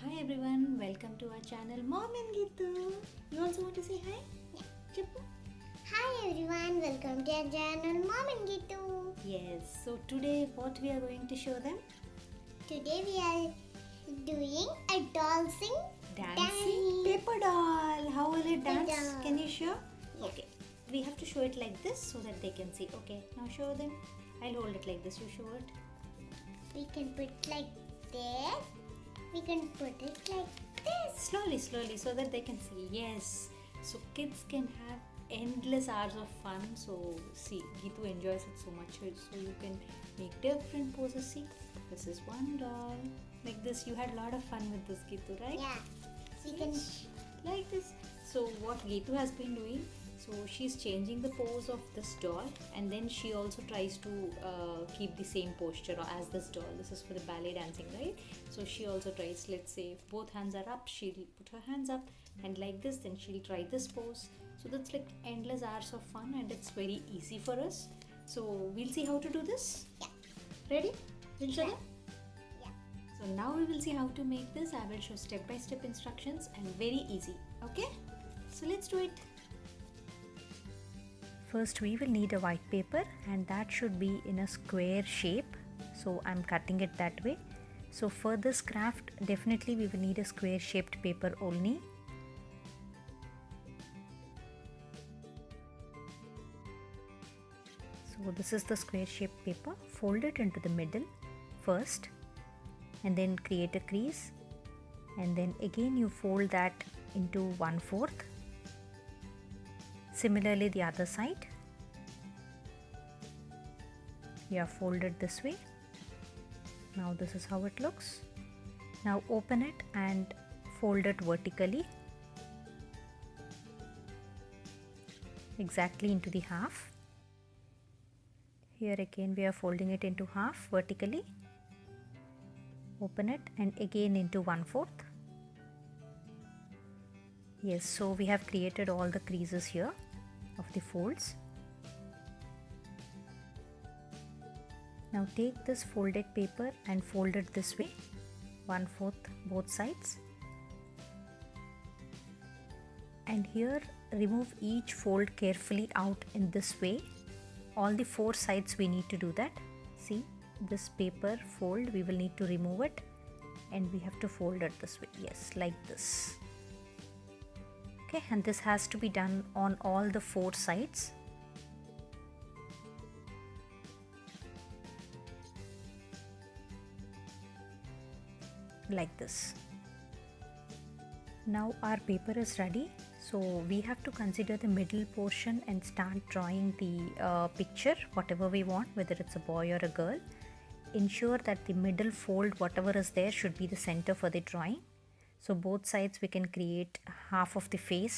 Hi everyone, welcome to our channel Mom and Gitu. You also want to say hi? Yeah. Chippu? Hi everyone, welcome to our channel Mom and Gitu. Yes, so today what we are going to show them? Today we are doing a doll sing Dancing paper doll. How will it dance? doll. Can you show? Yeah. Okay, we have to show it like this so that they can see. Okay, now show them. I'll hold it like this, you show it. We can put like this. We can put it like this. Slowly, so that they can see. Yes, so kids can have endless hours of fun. So see, Gitu enjoys it so much. So you can make different poses. See, this is one doll. Like this, you had a lot of fun with this, Gitu, right? Yeah. We can. Like this. So what Gitu has been doing, so she's changing the pose of this doll, and then she also tries to keep the same posture as this doll. This is for the ballet dancing, right? So she also tries, let's say if both hands are up, she'll put her hands up, and like this, then she'll try this pose. So that's like endless hours of fun, and it's very easy for us. So we'll see how to do this. Yeah. Ready? We'll show them. Yeah. So now we will see how to make this. I will show step-by-step instructions and very easy. Okay? So let's do it. First we will need a white paper, and that should be in a square shape. So I'm cutting it that way. So for this craft, definitely we will need a square shaped paper only. So this is the square shaped paper. Fold it into the middle first, and then create a crease, and then again you fold that into 1/4. Similarly the other side, you have folded this way. Now this is how it looks. Now open it and fold it vertically exactly into the half. Here again we are folding it into half vertically. Open it and again into 1/4. Yes, so we have created all the creases here of the folds. Now take this folded paper and fold it this way, 1/4 both sides. And here remove each fold carefully out in this way. All the 4 sides we need to do that. See, this paper fold, we will need to remove it, and we have to fold it this way. Yes, like this. Okay, and this has to be done on all the 4 sides. Like this. Now our paper is ready, so we have to consider the middle portion and start drawing the picture, whatever we want, whether it's a boy or a girl. Ensure that the middle fold, whatever is there, should be the center for the drawing. So both sides we can create half of the face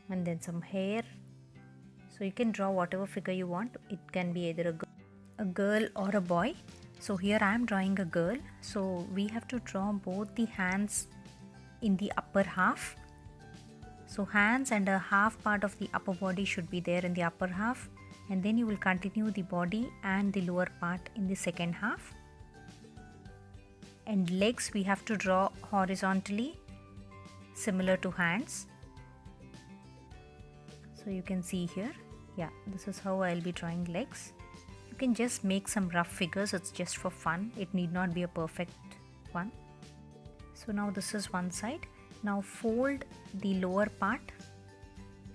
and then some hair. So you can draw whatever figure you want. It can be either a girl or a boy. So here I am drawing a girl. So we have to draw both the hands in the upper half. So hands and a half part of the upper body should be there in the upper half, and then you will continue the body and the lower part in the second half. And legs we have to draw horizontally, similar to hands. So you can see here, yeah, this is how I'll be drawing legs. You can just make some rough figures, it's just for fun, it need not be a perfect one. So now this is one side. Now fold the lower part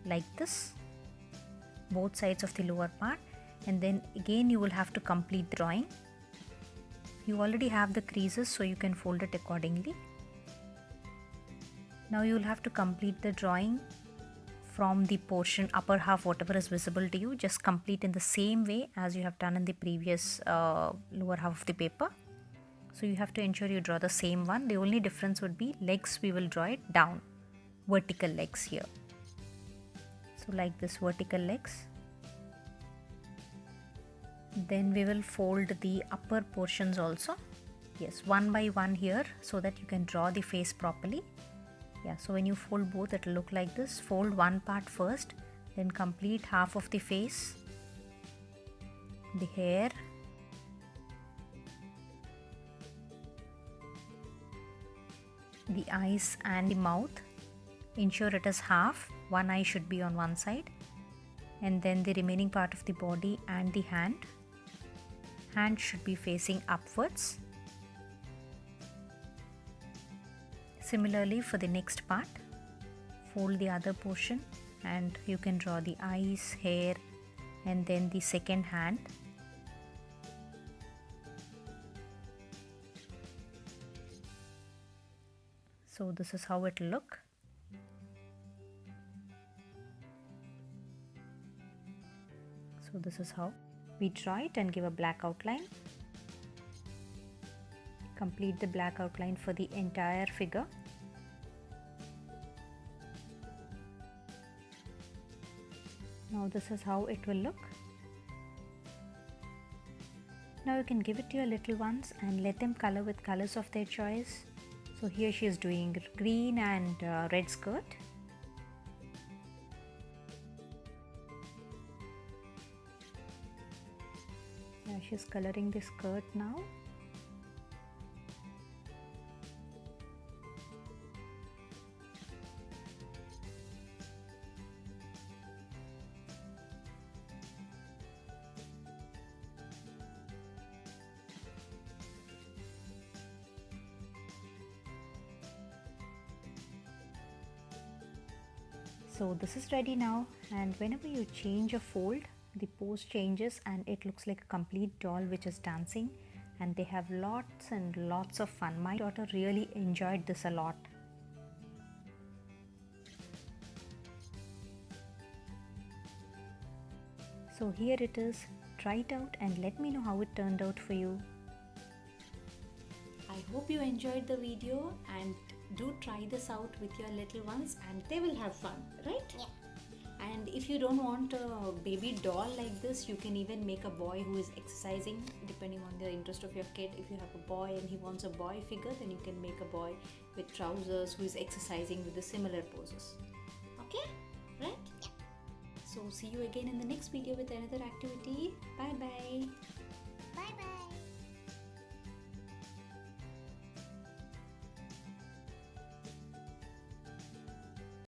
like this, both sides of the lower part, and then again you will have to complete the drawing. You already have the creases, so you can fold it accordingly. Now you will have to complete the drawing from the portion upper half, whatever is visible to you, just complete in the same way as you have done in the previous lower half of the paper. So you have to ensure you draw the same one. The only difference would be legs, we will draw it down, vertical legs here. So like this, vertical legs. Then we will fold the upper portions also. Yes, one by one here, so that you can draw the face properly. Yeah, so when you fold both, it will look like this. Fold one part first, then complete half of the face, the hair, the eyes and the mouth. Ensure it is half. One eye should be on one side, and then the remaining part of the body and the hand. Hand should be facing upwards. Similarly for the next part, fold the other portion and you can draw the eyes, hair, and then the second hand. So this is how it will look. So this is how we draw it and give a black outline. Complete the black outline for the entire figure. Now this is how it will look. Now you can give it to your little ones and let them color with colors of their choice. So here she is doing green and red skirt. Yeah, she's coloring the skirt now. So this is ready now, and whenever you change a fold, the pose changes and it looks like a complete doll which is dancing, and they have lots and lots of fun. My daughter really enjoyed this a lot. So here it is. Try it out and let me know how it turned out for you. I hope you enjoyed the video, and do try this out with your little ones and they will have fun, right? Yeah. And if you don't want a baby doll like this, you can even make a boy who is exercising, depending on the interest of your kid. If you have a boy and he wants a boy figure, then you can make a boy with trousers who is exercising with the similar poses. Okay? Right? Yeah. So see you again in the next video with another activity. Bye bye. Bye bye.